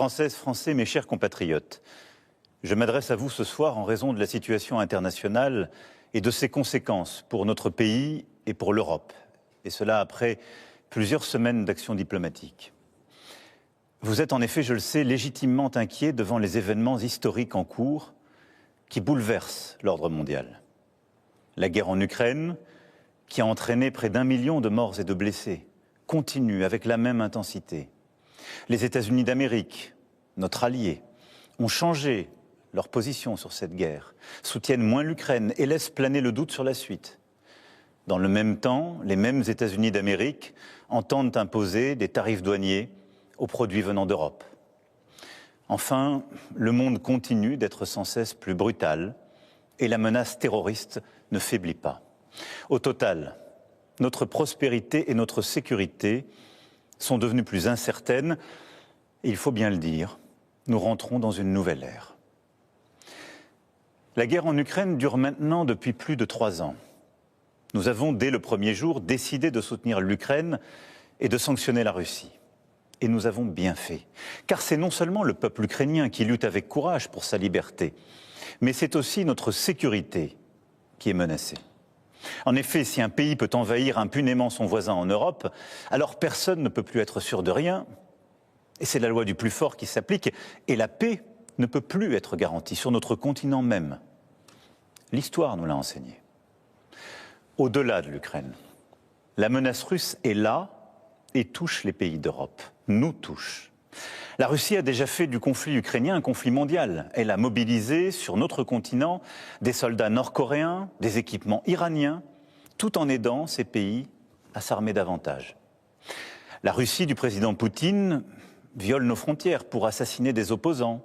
Françaises, Français, mes chers compatriotes, je m'adresse à vous ce soir en raison de la situation internationale et de ses conséquences pour notre pays et pour l'Europe. Et cela après plusieurs semaines d'action diplomatique. Vous êtes en effet, je le sais, légitimement inquiet devant les événements historiques en cours qui bouleversent l'ordre mondial. La guerre en Ukraine, qui a entraîné près d'1 million de morts et de blessés, continue avec la même intensité. Les États-Unis d'Amérique, notre allié, ont changé leur position sur cette guerre, soutiennent moins l'Ukraine et laissent planer le doute sur la suite. Dans le même temps, les mêmes États-Unis d'Amérique entendent imposer des tarifs douaniers aux produits venant d'Europe. Enfin, le monde continue d'être sans cesse plus brutal et la menace terroriste ne faiblit pas. Au total, notre prospérité et notre sécurité sont devenues plus incertaines et il faut bien le dire, nous rentrons dans une nouvelle ère. La guerre en Ukraine dure maintenant depuis plus de 3 ans. Nous avons, dès le premier jour, décidé de soutenir l'Ukraine et de sanctionner la Russie. Et nous avons bien fait. Car c'est non seulement le peuple ukrainien qui lutte avec courage pour sa liberté, mais c'est aussi notre sécurité qui est menacée. En effet, si un pays peut envahir impunément son voisin en Europe, alors personne ne peut plus être sûr de rien. Et c'est la loi du plus fort qui s'applique. Et la paix ne peut plus être garantie sur notre continent même. L'histoire nous l'a enseigné. Au-delà de l'Ukraine, la menace russe est là et touche les pays d'Europe, nous touche. La Russie a déjà fait du conflit ukrainien un conflit mondial. Elle a mobilisé sur notre continent des soldats nord-coréens, des équipements iraniens, tout en aidant ces pays à s'armer davantage. La Russie du président Poutine viole nos frontières pour assassiner des opposants,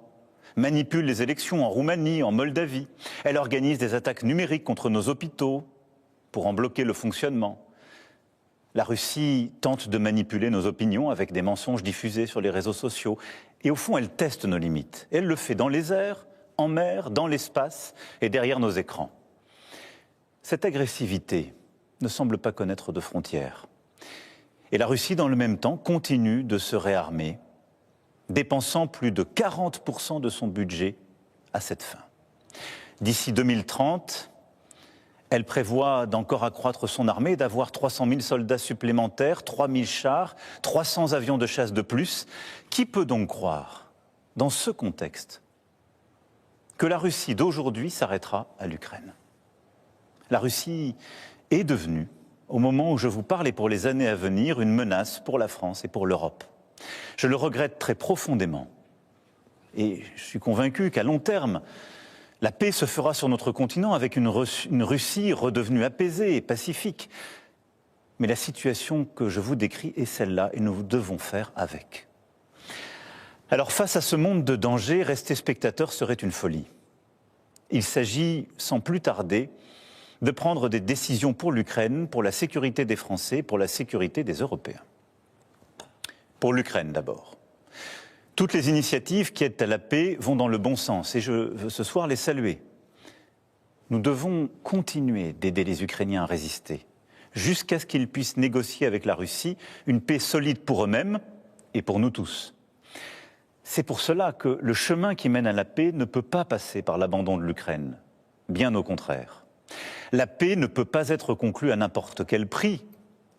manipule les élections en Roumanie, en Moldavie. Elle organise des attaques numériques contre nos hôpitaux pour en bloquer le fonctionnement. La Russie tente de manipuler nos opinions avec des mensonges diffusés sur les réseaux sociaux. Et au fond, elle teste nos limites. Elle le fait dans les airs, en mer, dans l'espace et derrière nos écrans. Cette agressivité ne semble pas connaître de frontières. Et la Russie, dans le même temps, continue de se réarmer, dépensant plus de 40% de son budget à cette fin. D'ici 2030, elle prévoit d'encore accroître son armée, d'avoir 300 000 soldats supplémentaires, 3 000 chars, 300 avions de chasse de plus. Qui peut donc croire, dans ce contexte, que la Russie d'aujourd'hui s'arrêtera à l'Ukraine? La Russie est devenue, au moment où je vous parle et pour les années à venir, une menace pour la France et pour l'Europe. Je le regrette très profondément. Et je suis convaincu qu'à long terme, la paix se fera sur notre continent avec une Russie redevenue apaisée et pacifique. Mais la situation que je vous décris est celle-là et nous devons faire avec. Alors face à ce monde de danger, rester spectateur serait une folie. Il s'agit, sans plus tarder, de prendre des décisions pour l'Ukraine, pour la sécurité des Français, pour la sécurité des Européens. Pour l'Ukraine d'abord. Toutes les initiatives qui aident à la paix vont dans le bon sens et je veux ce soir les saluer. Nous devons continuer d'aider les Ukrainiens à résister jusqu'à ce qu'ils puissent négocier avec la Russie une paix solide pour eux-mêmes et pour nous tous. C'est pour cela que le chemin qui mène à la paix ne peut pas passer par l'abandon de l'Ukraine. Bien au contraire. La paix ne peut pas être conclue à n'importe quel prix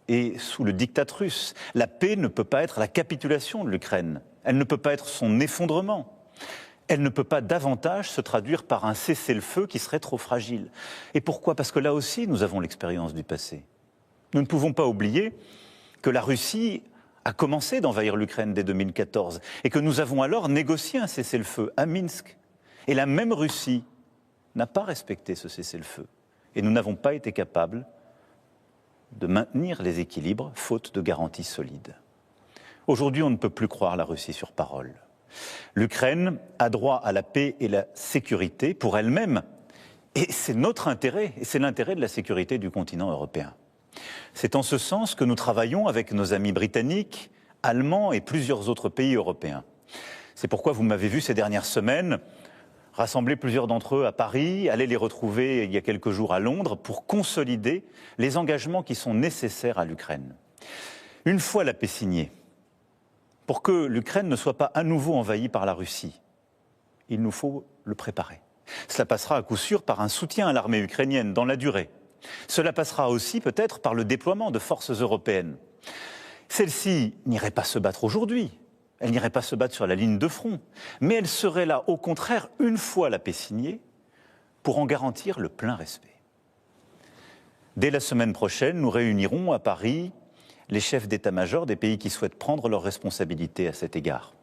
et sous le diktat russe. La paix ne peut pas être la capitulation de l'Ukraine. Elle ne peut pas être son effondrement. Elle ne peut pas davantage se traduire par un cessez-le-feu qui serait trop fragile. Et pourquoi? Parce que là aussi, nous avons l'expérience du passé. Nous ne pouvons pas oublier que la Russie a commencé d'envahir l'Ukraine dès 2014 et que nous avons alors négocié un cessez-le-feu à Minsk. Et la même Russie n'a pas respecté ce cessez-le-feu. Et nous n'avons pas été capables de maintenir les équilibres, faute de garanties solides. Aujourd'hui, on ne peut plus croire la Russie sur parole. L'Ukraine a droit à la paix et la sécurité pour elle-même. Et c'est notre intérêt, et c'est l'intérêt de la sécurité du continent européen. C'est en ce sens que nous travaillons avec nos amis britanniques, allemands et plusieurs autres pays européens. C'est pourquoi vous m'avez vu ces dernières semaines rassembler plusieurs d'entre eux à Paris, aller les retrouver il y a quelques jours à Londres pour consolider les engagements qui sont nécessaires à l'Ukraine. Une fois la paix signée, pour que l'Ukraine ne soit pas à nouveau envahie par la Russie, il nous faut le préparer. Cela passera à coup sûr par un soutien à l'armée ukrainienne dans la durée. Cela passera aussi peut-être par le déploiement de forces européennes. Celles-ci n'iraient pas se battre aujourd'hui, elles n'iraient pas se battre sur la ligne de front, mais elles seraient là au contraire une fois la paix signée pour en garantir le plein respect. Dès la semaine prochaine, nous réunirons à Paris les chefs d'état-major des pays qui souhaitent prendre leurs responsabilités à cet égard.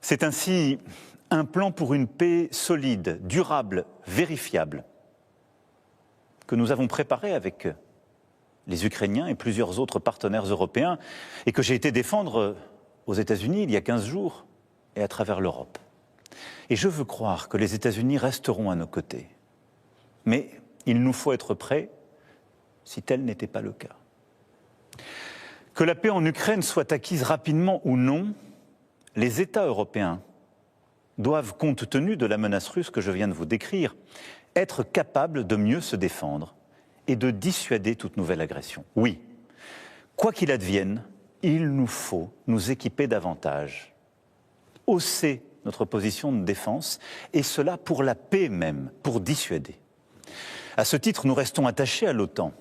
C'est ainsi un plan pour une paix solide, durable, vérifiable, que nous avons préparé avec les Ukrainiens et plusieurs autres partenaires européens et que j'ai été défendre aux États-Unis il y a 15 jours et à travers l'Europe. Et je veux croire que les États-Unis resteront à nos côtés. Mais il nous faut être prêts si tel n'était pas le cas. Que la paix en Ukraine soit acquise rapidement ou non, les États européens doivent, compte tenu de la menace russe que je viens de vous décrire, être capables de mieux se défendre et de dissuader toute nouvelle agression. Oui, quoi qu'il advienne, il nous faut nous équiper davantage, hausser notre position de défense, et cela pour la paix même, pour dissuader. À ce titre, nous restons attachés à l'OTAN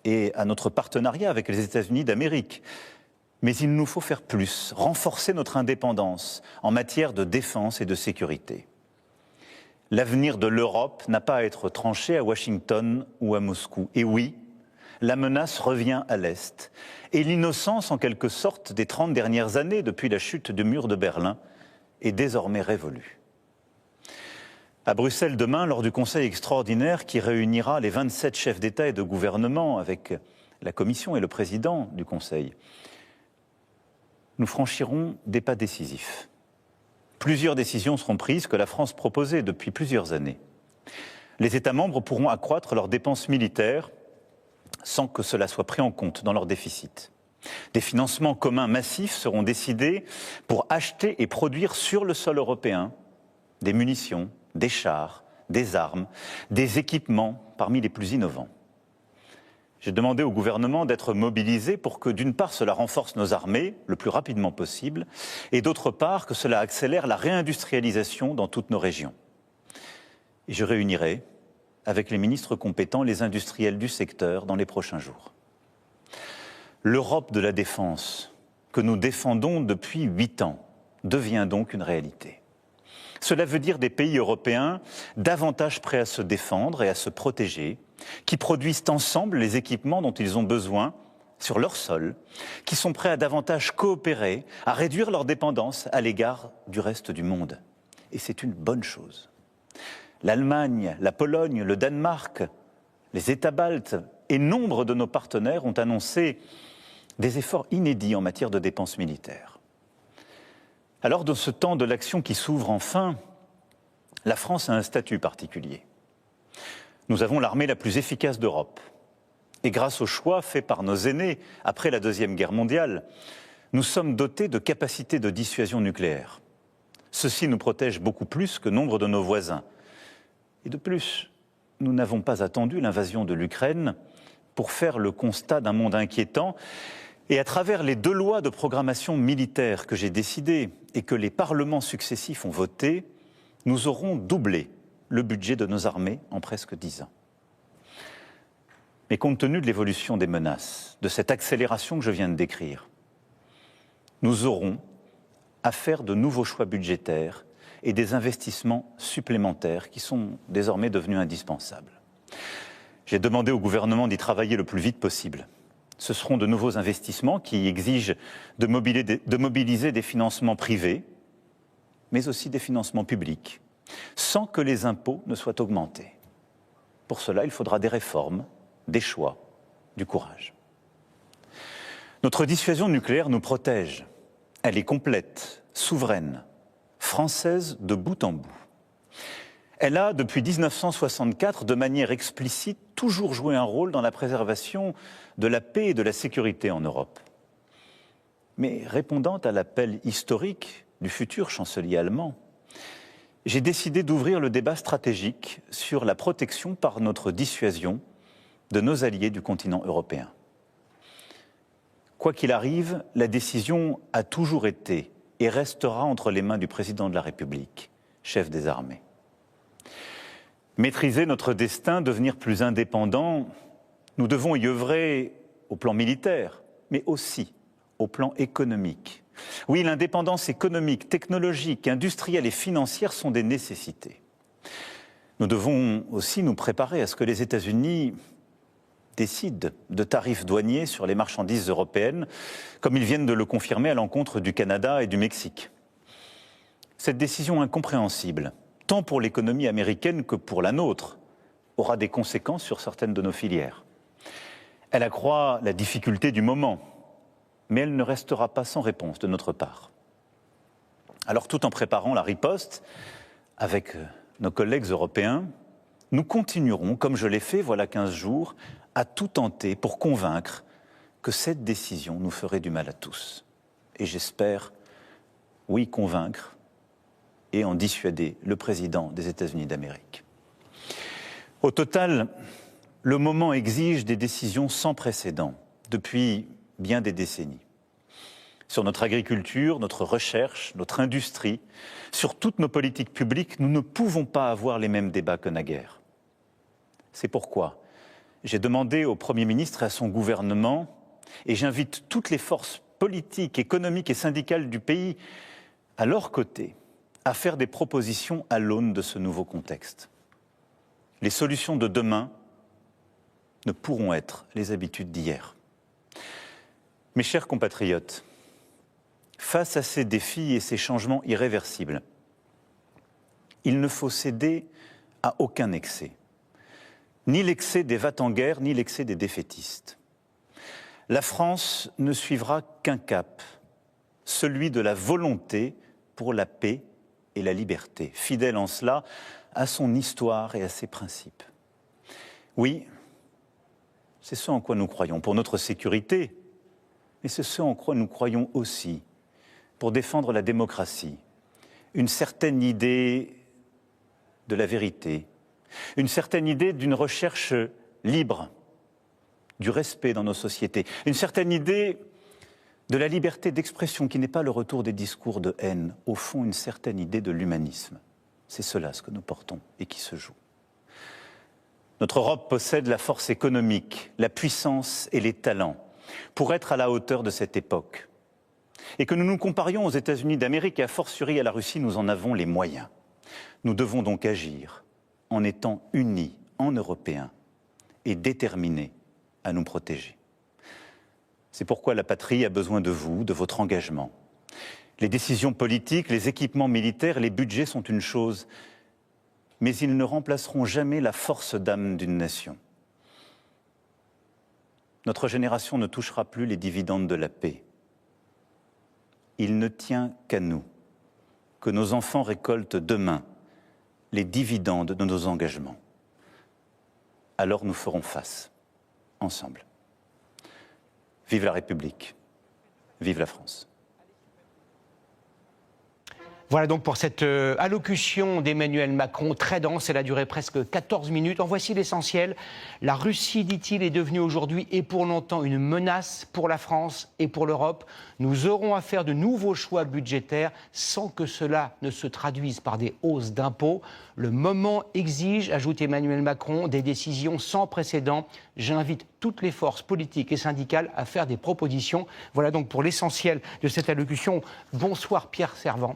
et à notre partenariat avec les États-Unis d'Amérique. Mais il nous faut faire plus, renforcer notre indépendance en matière de défense et de sécurité. L'avenir de l'Europe n'a pas à être tranché à Washington ou à Moscou. Et oui, la menace revient à l'Est. Et l'innocence, en quelque sorte, des 30 dernières années, depuis la chute du mur de Berlin, est désormais révolue. À Bruxelles demain, lors du Conseil extraordinaire qui réunira les 27 chefs d'État et de gouvernement avec la Commission et le président du Conseil, nous franchirons des pas décisifs. Plusieurs décisions seront prises que la France proposait depuis plusieurs années. Les États membres pourront accroître leurs dépenses militaires sans que cela soit pris en compte dans leur déficit. Des financements communs massifs seront décidés pour acheter et produire sur le sol européen des munitions, des chars, des armes, des équipements parmi les plus innovants. J'ai demandé au gouvernement d'être mobilisé pour que, d'une part, cela renforce nos armées le plus rapidement possible, et d'autre part, que cela accélère la réindustrialisation dans toutes nos régions. Et je réunirai, avec les ministres compétents, les industriels du secteur dans les prochains jours. L'Europe de la défense, que nous défendons depuis 8 ans, devient donc une réalité. Cela veut dire des pays européens davantage prêts à se défendre et à se protéger, qui produisent ensemble les équipements dont ils ont besoin sur leur sol, qui sont prêts à davantage coopérer, à réduire leur dépendance à l'égard du reste du monde. Et c'est une bonne chose. L'Allemagne, la Pologne, le Danemark, les États baltes et nombre de nos partenaires ont annoncé des efforts inédits en matière de dépenses militaires. Alors, dans ce temps de l'action qui s'ouvre enfin, la France a un statut particulier. Nous avons l'armée la plus efficace d'Europe. Et grâce au choix fait par nos aînés après la Deuxième Guerre mondiale, nous sommes dotés de capacités de dissuasion nucléaire. Ceci nous protège beaucoup plus que nombre de nos voisins. Et de plus, nous n'avons pas attendu l'invasion de l'Ukraine pour faire le constat d'un monde inquiétant. Et à travers les 2 lois de programmation militaire que j'ai décidées et que les parlements successifs ont votées, nous aurons doublé le budget de nos armées en presque 10 ans. Mais compte tenu de l'évolution des menaces, de cette accélération que je viens de décrire, nous aurons à faire de nouveaux choix budgétaires et des investissements supplémentaires qui sont désormais devenus indispensables. J'ai demandé au gouvernement d'y travailler le plus vite possible. Ce seront de nouveaux investissements qui exigent de mobiliser des financements privés, mais aussi des financements publics, sans que les impôts ne soient augmentés. Pour cela, il faudra des réformes, des choix, du courage. Notre dissuasion nucléaire nous protège. Elle est complète, souveraine, française de bout en bout. Elle a, depuis 1964, de manière explicite, toujours joué un rôle dans la préservation de la paix et de la sécurité en Europe. Mais répondant à l'appel historique du futur chancelier allemand, j'ai décidé d'ouvrir le débat stratégique sur la protection par notre dissuasion de nos alliés du continent européen. Quoi qu'il arrive, la décision a toujours été et restera entre les mains du président de la République, chef des armées. Maîtriser notre destin, devenir plus indépendant, nous devons y œuvrer au plan militaire, mais aussi au plan économique. Oui, l'indépendance économique, technologique, industrielle et financière sont des nécessités. Nous devons aussi nous préparer à ce que les États-Unis décident de tarifs douaniers sur les marchandises européennes, comme ils viennent de le confirmer à l'encontre du Canada et du Mexique. Cette décision incompréhensible, tant pour l'économie américaine que pour la nôtre, aura des conséquences sur certaines de nos filières. Elle accroît la difficulté du moment, mais elle ne restera pas sans réponse de notre part. Alors, tout en préparant la riposte, avec nos collègues européens, nous continuerons, comme je l'ai fait voilà 15 jours, à tout tenter pour convaincre que cette décision nous ferait du mal à tous. Et j'espère, oui, convaincre et en dissuader le président des États-Unis d'Amérique. Au total, le moment exige des décisions sans précédent depuis bien des décennies. Sur notre agriculture, notre recherche, notre industrie, sur toutes nos politiques publiques, nous ne pouvons pas avoir les mêmes débats que naguère. C'est pourquoi j'ai demandé au Premier ministre et à son gouvernement, et j'invite toutes les forces politiques, économiques et syndicales du pays à leur côté, à faire des propositions à l'aune de ce nouveau contexte. Les solutions de demain ne pourront être les habitudes d'hier. Mes chers compatriotes, face à ces défis et ces changements irréversibles, il ne faut céder à aucun excès. Ni l'excès des va-t-en-guerre, ni l'excès des défaitistes. La France ne suivra qu'un cap, celui de la volonté pour la paix et la liberté, fidèle en cela à son histoire et à ses principes. Oui, c'est ce en quoi nous croyons pour notre sécurité, mais c'est ce en quoi nous croyons aussi pour défendre la démocratie, une certaine idée de la vérité, une certaine idée d'une recherche libre, du respect dans nos sociétés, une certaine idée de la liberté d'expression qui n'est pas le retour des discours de haine, au fond une certaine idée de l'humanisme. C'est cela ce que nous portons et qui se joue. Notre Europe possède la force économique, la puissance et les talents pour être à la hauteur de cette époque. Et que nous nous comparions aux États-Unis d'Amérique et a fortiori à la Russie, nous en avons les moyens. Nous devons donc agir en étant unis en Européens et déterminés à nous protéger. C'est pourquoi la patrie a besoin de vous, de votre engagement. Les décisions politiques, les équipements militaires, les budgets sont une chose, mais ils ne remplaceront jamais la force d'âme d'une nation. Notre génération ne touchera plus les dividendes de la paix. Il ne tient qu'à nous que nos enfants récoltent demain les dividendes de nos engagements. Alors nous ferons face, ensemble. Vive la République, vive la France. Voilà donc pour cette allocution d'Emmanuel Macron, très dense, elle a duré presque 14 minutes. En voici l'essentiel. La Russie, dit-il, est devenue aujourd'hui et pour longtemps une menace pour la France et pour l'Europe. Nous aurons à faire de nouveaux choix budgétaires sans que cela ne se traduise par des hausses d'impôts. Le moment exige, ajoute Emmanuel Macron, des décisions sans précédent. J'invite toutes les forces politiques et syndicales à faire des propositions. Voilà donc pour l'essentiel de cette allocution. Bonsoir Pierre Servan.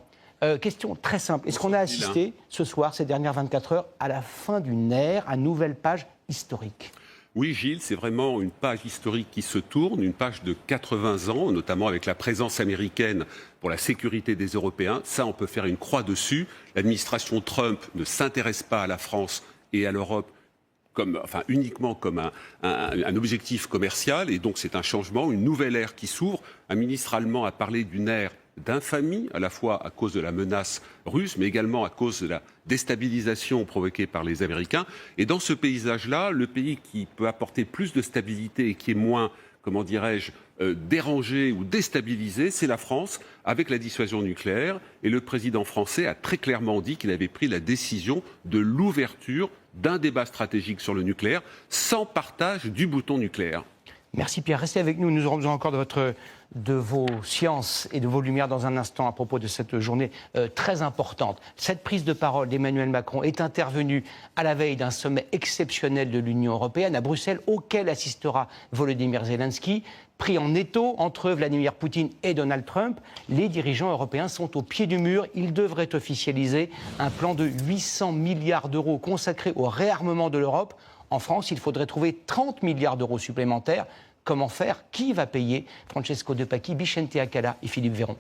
Question très simple. Est-ce qu'on a assisté ce soir, ces dernières 24 heures, à la fin d'une ère, à une nouvelle page historique ? Oui, Gilles, c'est vraiment une page historique qui se tourne, une page de 80 ans, notamment avec la présence américaine pour la sécurité des Européens. Ça, on peut faire une croix dessus. L'administration Trump ne s'intéresse pas à la France et à l'Europe uniquement comme un objectif commercial. Et donc, c'est un changement, une nouvelle ère qui s'ouvre. Un ministre allemand a parlé d'une ère d'infamie, à la fois à cause de la menace russe, mais également à cause de la déstabilisation provoquée par les Américains. Et dans ce paysage-là, le pays qui peut apporter plus de stabilité et qui est moins, comment dirais-je, dérangé ou déstabilisé, c'est la France, avec la dissuasion nucléaire. Et le président français a très clairement dit qu'il avait pris la décision de l'ouverture d'un débat stratégique sur le nucléaire, sans partage du bouton nucléaire. Merci Pierre, restez avec nous, nous aurons besoin encore de vos sciences et de vos lumières dans un instant à propos de cette journée très importante. Cette prise de parole d'Emmanuel Macron est intervenue à la veille d'un sommet exceptionnel de l'Union européenne à Bruxelles, auquel assistera Volodymyr Zelensky. Pris en étau entre Vladimir Poutine et Donald Trump, les dirigeants européens sont au pied du mur. Ils devraient officialiser un plan de 800 milliards d'euros consacré au réarmement de l'Europe. En France, il faudrait trouver 30 milliards d'euros supplémentaires. Comment faire? Qui va payer? Francesco De Pacchi, Vicente Acala et Philippe Véron.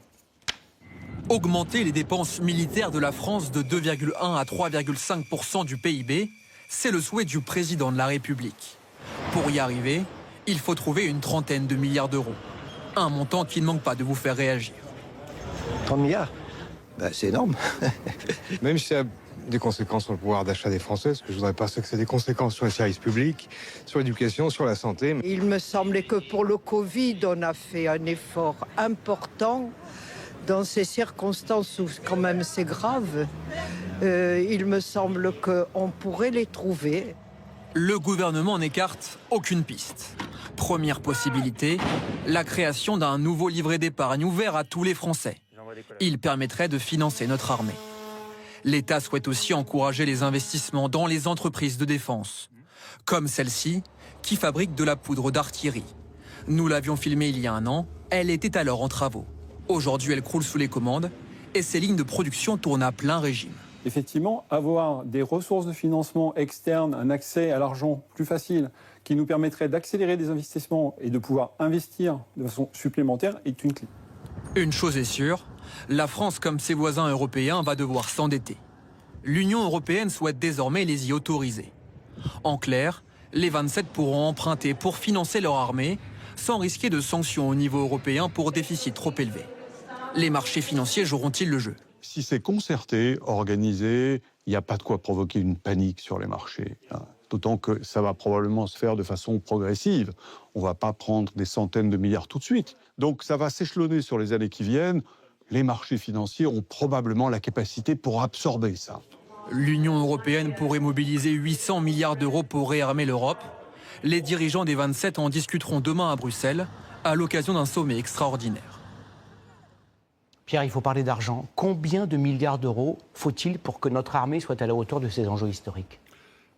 Augmenter les dépenses militaires de la France de 2,1 à 3,5% du PIB, c'est le souhait du président de la République. Pour y arriver, il faut trouver une trentaine de milliards d'euros. Un montant qui ne manque pas de vous faire réagir. 30 milliards, c'est énorme. Même si ça a des conséquences sur le pouvoir d'achat des Français, ce que je voudrais pas, c'est que c'est des conséquences sur les services publics, sur l'éducation, sur la santé. Il me semblait que pour le Covid, on a fait un effort important. Dans ces circonstances où quand même c'est grave, il me semble qu'on pourrait les trouver. Le gouvernement n'écarte aucune piste. Première possibilité, la création d'un nouveau livret d'épargne ouvert à tous les Français. Il permettrait de financer notre armée. L'État souhaite aussi encourager les investissements dans les entreprises de défense, comme celle-ci, qui fabrique de la poudre d'artillerie. Nous l'avions filmée il y a un an, elle était alors en travaux. Aujourd'hui, elle croule sous les commandes et ses lignes de production tournent à plein régime. Effectivement, avoir des ressources de financement externes, un accès à l'argent plus facile, qui nous permettrait d'accélérer des investissements et de pouvoir investir de façon supplémentaire est une clé. Une chose est sûre, la France, comme ses voisins européens, va devoir s'endetter. L'Union européenne souhaite désormais les y autoriser. En clair, les 27 pourront emprunter pour financer leur armée, sans risquer de sanctions au niveau européen pour déficit trop élevé. Les marchés financiers joueront-ils le jeu? Si c'est concerté, organisé, il n'y a pas de quoi provoquer une panique sur les marchés. D'autant que ça va probablement se faire de façon progressive. On ne va pas prendre des centaines de milliards tout de suite. Donc ça va s'échelonner sur les années qui viennent. Les marchés financiers ont probablement la capacité pour absorber ça. L'Union européenne pourrait mobiliser 800 milliards d'euros pour réarmer l'Europe. Les dirigeants des 27 en discuteront demain à Bruxelles, à l'occasion d'un sommet extraordinaire. Pierre, il faut parler d'argent. Combien de milliards d'euros faut-il pour que notre armée soit à la hauteur de ces enjeux historiques?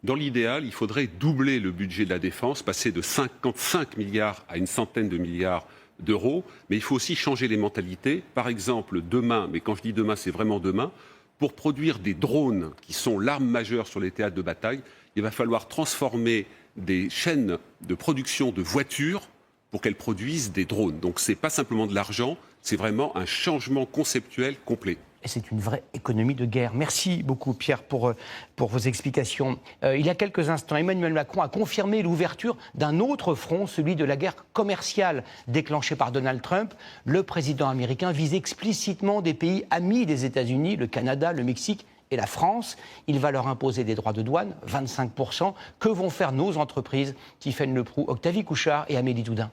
Dans l'idéal, il faudrait doubler le budget de la défense, passer de 55 milliards à une centaine de milliards d'euros. Mais il faut aussi changer les mentalités. Par exemple, demain, mais quand je dis demain, c'est vraiment demain, pour produire des drones qui sont l'arme majeure sur les théâtres de bataille, il va falloir transformer des chaînes de production de voitures pour qu'elles produisent des drones. Donc ce n'est pas simplement de l'argent, c'est vraiment un changement conceptuel complet. Et c'est une vraie économie de guerre. Merci beaucoup Pierre pour vos explications. Il y a quelques instants, Emmanuel Macron a confirmé l'ouverture d'un autre front, celui de la guerre commerciale déclenchée par Donald Trump. Le président américain vise explicitement des pays amis des États-Unis, le Canada, le Mexique et la France. Il va leur imposer des droits de douane, 25%. Que vont faire nos entreprises? Tiffaine Leproux, Octavie Couchard et Amélie Doudin.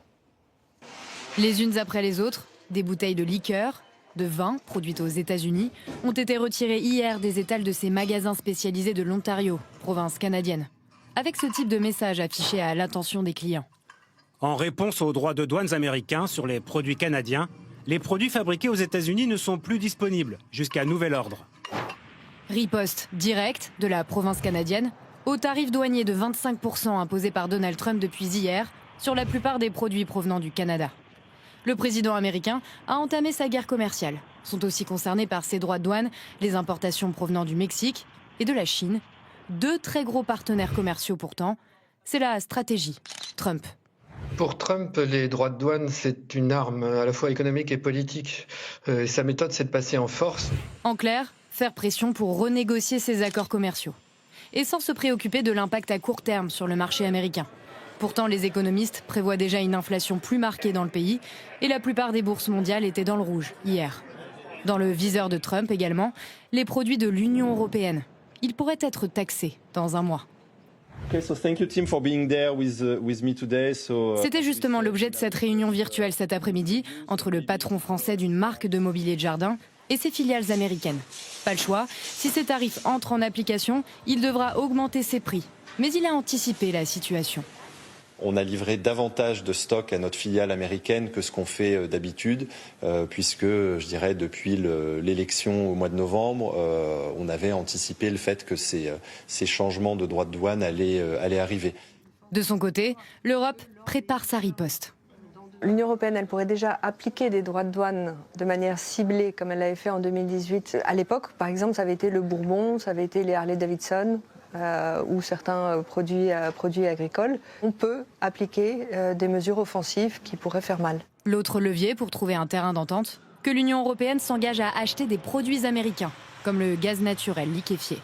Les unes après les autres, des bouteilles de liqueur, de vin produites aux États-Unis ont été retirées hier des étals de ces magasins spécialisés de l'Ontario, province canadienne, avec ce type de message affiché à l'attention des clients. En réponse aux droits de douane américains sur les produits canadiens, les produits fabriqués aux États-Unis ne sont plus disponibles jusqu'à nouvel ordre. Riposte directe de la province canadienne au tarif douanier de 25% imposé par Donald Trump depuis hier sur la plupart des produits provenant du Canada. Le président américain a entamé sa guerre commerciale. Sont aussi concernés par ces droits de douane les importations provenant du Mexique et de la Chine. Deux très gros partenaires commerciaux pourtant. C'est la stratégie Trump. Pour Trump, les droits de douane, c'est une arme à la fois économique et politique. Sa méthode, c'est de passer en force. En clair, faire pression pour renégocier ces accords commerciaux. Et sans se préoccuper de l'impact à court terme sur le marché américain. Pourtant, les économistes prévoient déjà une inflation plus marquée dans le pays et la plupart des bourses mondiales étaient dans le rouge hier. Dans le viseur de Trump également, les produits de l'Union européenne. Ils pourraient être taxés dans un mois. C'était justement l'objet de cette réunion virtuelle cet après-midi entre le patron français d'une marque de mobilier de jardin et ses filiales américaines. Pas le choix, si ces tarifs entrent en application, il devra augmenter ses prix. Mais il a anticipé la situation. On a livré davantage de stocks à notre filiale américaine que ce qu'on fait d'habitude, puisque, je dirais, depuis l'élection au mois de novembre, on avait anticipé le fait que ces changements de droits de douane allaient arriver. De son côté, l'Europe prépare sa riposte. L'Union européenne, elle pourrait déjà appliquer des droits de douane de manière ciblée, comme elle l'avait fait en 2018. À l'époque, par exemple, ça avait été le Bourbon, ça avait été les Harley-Davidson ou certains produits agricoles. On peut appliquer des mesures offensives qui pourraient faire mal. L'autre levier pour trouver un terrain d'entente, que l'Union européenne s'engage à acheter des produits américains, comme le gaz naturel liquéfié.